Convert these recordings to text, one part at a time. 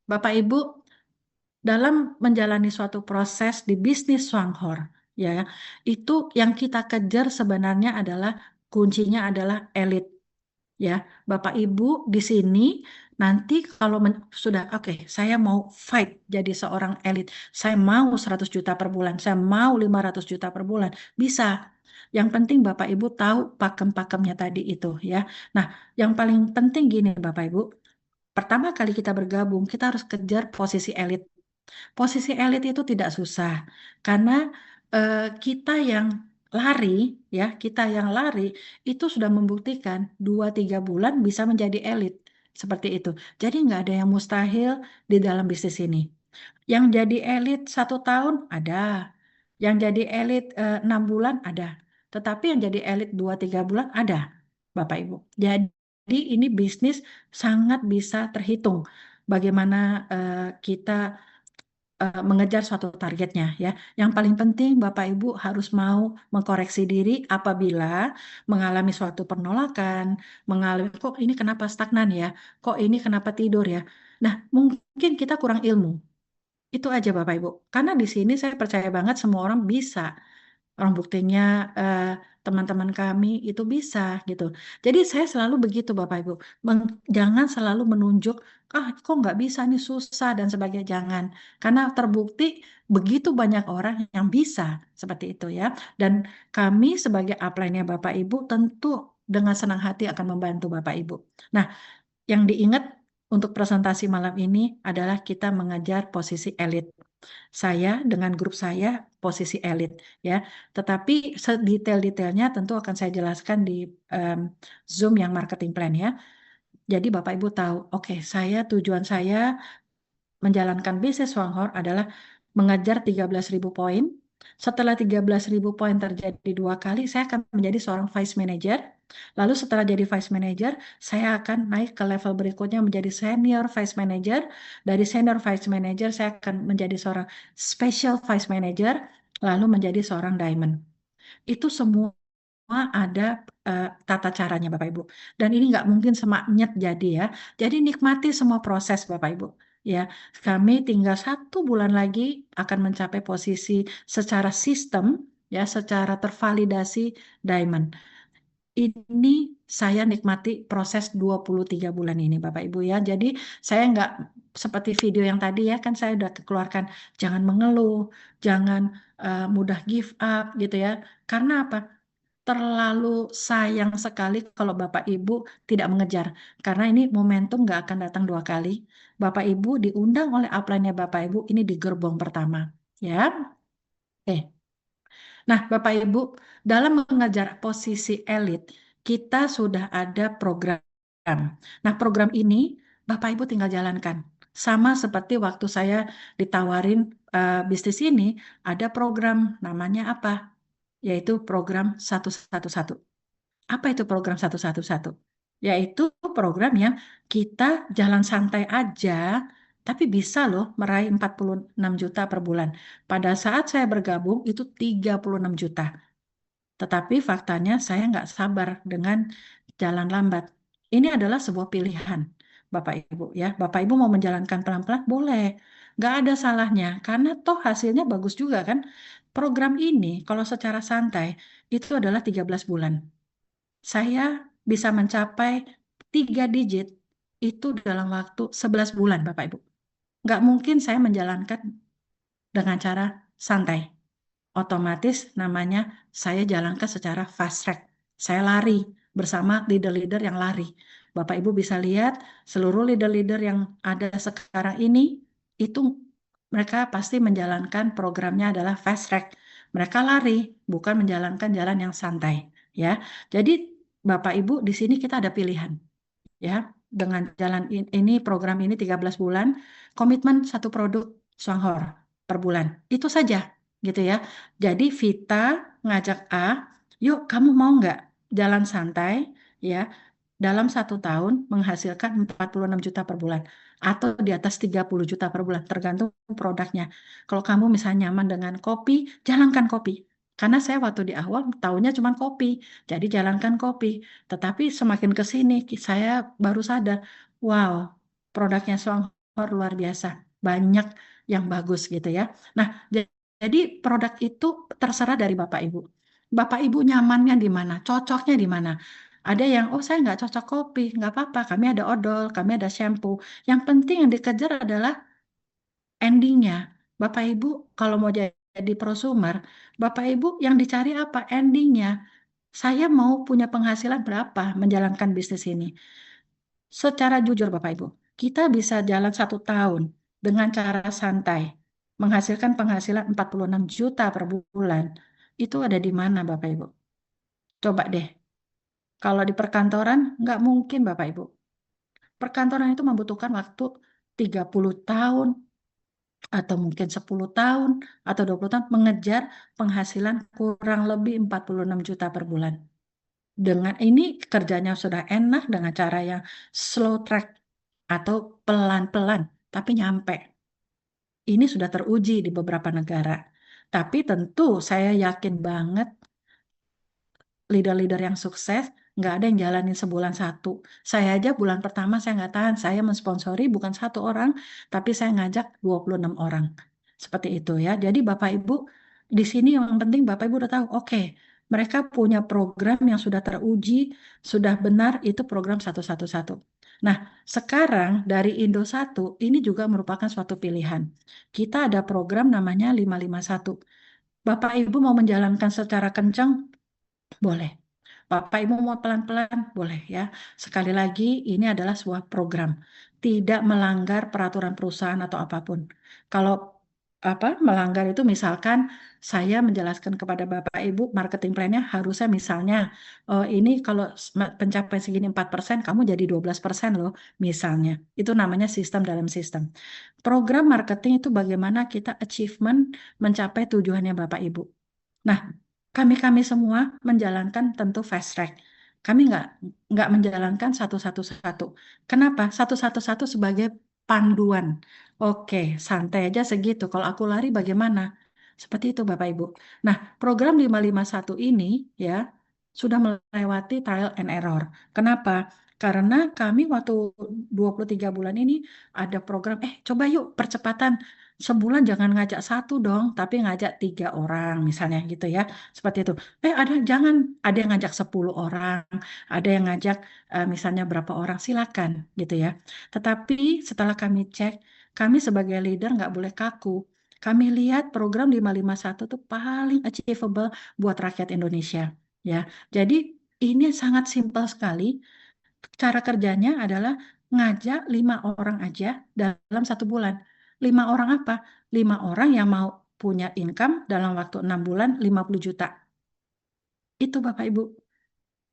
Bapak Ibu, dalam menjalani suatu proses di bisnis Swanghor, ya, itu yang kita kejar sebenarnya adalah kuncinya adalah elit, ya. Bapak Ibu di sini nanti kalau sudah oke, saya mau fight jadi seorang elit. Saya mau 100 juta per bulan, saya mau 500 juta per bulan. Bisa. Yang penting Bapak Ibu tahu pakem-pakemnya tadi itu, ya. Nah, yang paling penting gini Bapak Ibu, pertama kali kita bergabung, kita harus kejar posisi elit. Posisi elit itu tidak susah karena kita yang lari, ya, kita yang lari itu sudah membuktikan 2-3 bulan bisa menjadi elit seperti itu. Jadi nggak ada yang mustahil di dalam bisnis ini. Yang jadi elit 1 tahun ada, yang jadi elit 6 bulan ada, tetapi yang jadi elit 2-3 bulan ada, Bapak Ibu. Jadi ini bisnis sangat bisa terhitung bagaimana kita mengejar suatu targetnya, ya. Yang paling penting Bapak Ibu harus mau mengkoreksi diri apabila mengalami suatu penolakan, mengalami kok ini kenapa stagnan ya, kok ini kenapa tidur ya. Nah, mungkin kita kurang ilmu. Itu aja Bapak Ibu. Karena di sini saya percaya banget semua orang bisa. Orang buktinya teman-teman kami itu bisa gitu. Jadi saya selalu begitu Bapak Ibu. Jangan selalu menunjuk, kok nggak bisa nih susah dan sebagainya. Jangan. Karena terbukti begitu banyak orang yang bisa seperti itu ya. Dan kami sebagai upline-nya Bapak Ibu tentu dengan senang hati akan membantu Bapak Ibu. Nah, yang diingat untuk presentasi malam ini adalah kita mengejar posisi elit. Saya dengan grup saya posisi elit, ya. Tetapi sedetail-detailnya tentu akan saya jelaskan di em, Zoom yang marketing plan, ya. Jadi Bapak Ibu tahu, oke, tujuan saya menjalankan bisnis Swanghor adalah mengejar 13.000 poin. Setelah 13.000 poin terjadi 2 kali, saya akan menjadi seorang vice manager. Lalu setelah jadi vice manager, saya akan naik ke level berikutnya menjadi senior vice manager. Dari senior vice manager, saya akan menjadi seorang special vice manager, lalu menjadi seorang diamond. Itu semua ada tata caranya Bapak Ibu. Dan ini nggak mungkin semaknyet jadi ya. Jadi nikmati semua proses Bapak Ibu. Ya, kami tinggal 1 bulan lagi akan mencapai posisi secara sistem, ya, secara tervalidasi diamond. Ini saya nikmati proses 23 bulan ini Bapak Ibu ya. Jadi saya nggak seperti video yang tadi ya, kan saya udah keluarkan jangan mengeluh, jangan mudah give up gitu ya. Karena apa? Terlalu sayang sekali kalau Bapak Ibu tidak mengejar. Karena ini momentum nggak akan datang 2 kali. Bapak Ibu diundang oleh upline-nya Bapak Ibu ini di gerbong pertama. Ya, nah, Bapak Ibu, dalam mengejar posisi elit, kita sudah ada program. Nah, program ini Bapak Ibu tinggal jalankan. Sama seperti waktu saya ditawarin bisnis ini, ada program namanya apa? Yaitu program 111. Apa itu program 111? Yaitu program yang kita jalan santai aja, tapi bisa loh meraih 46 juta per bulan. Pada saat saya bergabung itu 36 juta. Tetapi faktanya saya nggak sabar dengan jalan lambat. Ini adalah sebuah pilihan, Bapak Ibu ya. Bapak Ibu mau menjalankan pelan-pelan boleh, nggak ada salahnya karena toh hasilnya bagus juga kan. Program ini kalau secara santai itu adalah 13 bulan. Saya bisa mencapai 3 digit itu dalam waktu 11 bulan, Bapak Ibu. Nggak mungkin saya menjalankan dengan cara santai. Otomatis namanya saya jalankan secara fast track. Saya lari bersama leader-leader yang lari. Bapak Ibu bisa lihat seluruh leader-leader yang ada sekarang ini itu mereka pasti menjalankan programnya adalah fast track. Mereka lari, bukan menjalankan jalan yang santai, ya. Jadi Bapak Ibu di sini kita ada pilihan, ya. Dengan jalan ini program ini 13 bulan, komitmen satu produk Swanghor per bulan. Itu saja gitu ya. Jadi Vita ngajak A, yuk kamu mau nggak jalan santai ya dalam 1 tahun menghasilkan 46 juta per bulan atau di atas 30 juta per bulan tergantung produknya. Kalau kamu misalnya nyaman dengan kopi, jalankan kopi. Karena saya waktu di awal tahunya cuma kopi, jadi jalankan kopi. Tetapi semakin ke sini saya baru sadar, wow, produknya luar biasa, banyak yang bagus gitu ya. Nah, jadi produk itu terserah dari Bapak Ibu. Bapak Ibu nyamannya di mana, cocoknya di mana. Ada yang, oh saya nggak cocok kopi, nggak apa-apa, kami ada odol, kami ada shampoo. Yang penting yang dikejar adalah endingnya. Bapak Ibu kalau mau jadi prosumer, Bapak Ibu yang dicari apa? Endingnya. Saya mau punya penghasilan berapa menjalankan bisnis ini. Secara jujur Bapak Ibu, kita bisa jalan 1 tahun dengan cara santai, menghasilkan penghasilan 46 juta per bulan. Itu ada di mana Bapak Ibu? Coba deh, kalau di perkantoran nggak mungkin Bapak Ibu. Perkantoran itu membutuhkan waktu 30 tahun, atau mungkin 10 tahun, atau 20 tahun mengejar penghasilan kurang lebih 46 juta per bulan. Dengan ini kerjanya sudah enak dengan cara yang slow track atau pelan-pelan, tapi nyampe. Ini sudah teruji di beberapa negara. Tapi tentu saya yakin banget leader-leader yang sukses nggak ada yang jalanin sebulan satu. Saya aja bulan pertama saya nggak tahan. Saya mensponsori bukan 1 orang, tapi saya ngajak 26 orang. Seperti itu ya. Jadi Bapak Ibu di sini yang penting Bapak Ibu udah tahu, oke, mereka punya program yang sudah teruji, sudah benar itu program 111. Nah, sekarang dari Indo 1 ini juga merupakan suatu pilihan. Kita ada program namanya 551. Bapak Ibu mau menjalankan secara kencang, boleh. Bapak Ibu mau pelan-pelan, boleh ya. Sekali lagi, ini adalah sebuah program. Tidak melanggar peraturan perusahaan atau apapun. Kalau melanggar itu misalkan saya menjelaskan kepada Bapak Ibu marketing plan-nya harusnya misalnya ini kalau pencapaian segini 4%, kamu jadi 12% loh misalnya. Itu namanya sistem dalam sistem. Program marketing itu bagaimana kita achievement mencapai tujuannya Bapak Ibu. Nah, kami semua menjalankan tentu fast track. Kami nggak menjalankan satu-satu-satu. Kenapa? Satu-satu-satu sebagai panduan. Oke, santai aja segitu. Kalau aku lari bagaimana? Seperti itu Bapak Ibu. Nah, program 551 ini ya sudah melewati trial and error. Kenapa? Karena kami waktu 23 bulan ini ada program, coba yuk percepatan. Sebulan jangan ngajak satu dong, tapi ngajak 3 orang misalnya gitu ya. Seperti itu. Jangan, ada yang ngajak 10 orang, ada yang ngajak misalnya berapa orang, silakan gitu ya. Tetapi setelah kami cek, kami sebagai leader nggak boleh kaku. Kami lihat program 551 itu paling achievable buat rakyat Indonesia. Ya, jadi ini sangat simpel sekali. Cara kerjanya adalah ngajak 5 orang aja dalam 1 bulan. 5 orang apa? 5 orang yang mau punya income dalam waktu 6 bulan 50 juta. Itu Bapak Ibu.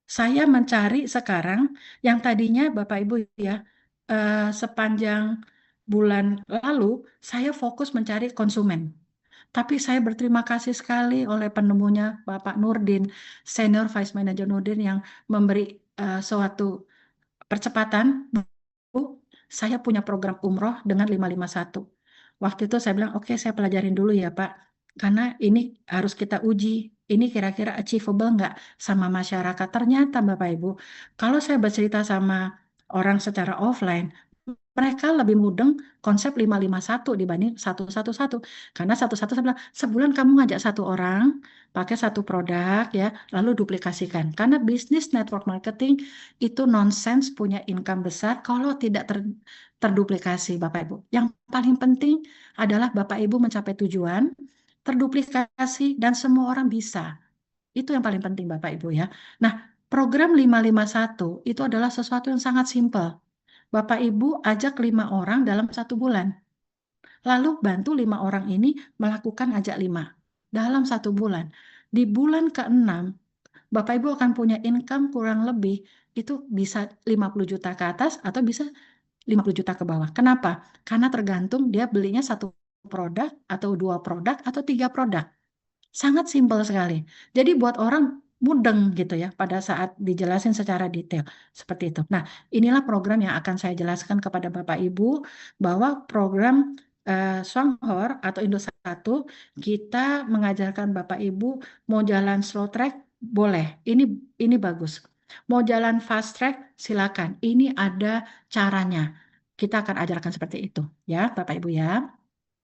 Saya mencari sekarang yang tadinya Bapak Ibu ya sepanjang bulan lalu saya fokus mencari konsumen. Tapi saya berterima kasih sekali oleh penemunya Bapak Nurdin, Senior Vice Manager Nurdin yang memberi suatu percepatan. Bu, saya punya program umroh dengan 551. Waktu itu saya bilang, oke, saya pelajarin dulu ya Pak. Karena ini harus kita uji. Ini kira-kira achievable nggak sama masyarakat. Ternyata Bapak Ibu, kalau saya bercerita sama orang secara offline, mereka lebih mudeng konsep 551 dibanding 111. Karena 111 saya bilang, sebulan kamu ngajak 1 orang, pakai satu produk ya, lalu duplikasikan. Karena bisnis network marketing itu nonsens punya income besar kalau tidak terduplikasi Bapak Ibu. Yang paling penting adalah Bapak Ibu mencapai tujuan, terduplikasi dan semua orang bisa. Itu yang paling penting Bapak Ibu ya. Nah, program 551 itu adalah sesuatu yang sangat simpel. Bapak Ibu ajak 5 orang dalam 1 bulan. Lalu bantu 5 orang ini melakukan ajak 5 dalam 1 bulan. Di bulan ke-6, Bapak Ibu akan punya income kurang lebih itu bisa 50 juta ke atas atau bisa 50 juta ke bawah. Kenapa? Karena tergantung dia belinya 1 produk atau 2 produk atau 3 produk. Sangat simpel sekali. Jadi buat orang mudeng gitu ya pada saat dijelasin secara detail seperti itu. Nah, inilah program yang akan saya jelaskan kepada Bapak Ibu bahwa program Songhor atau Indo 1 kita mengajarkan Bapak Ibu mau jalan slow track boleh. Ini bagus. Mau jalan fast track silakan. Ini ada caranya. Kita akan ajarkan seperti itu, ya, Bapak Ibu ya.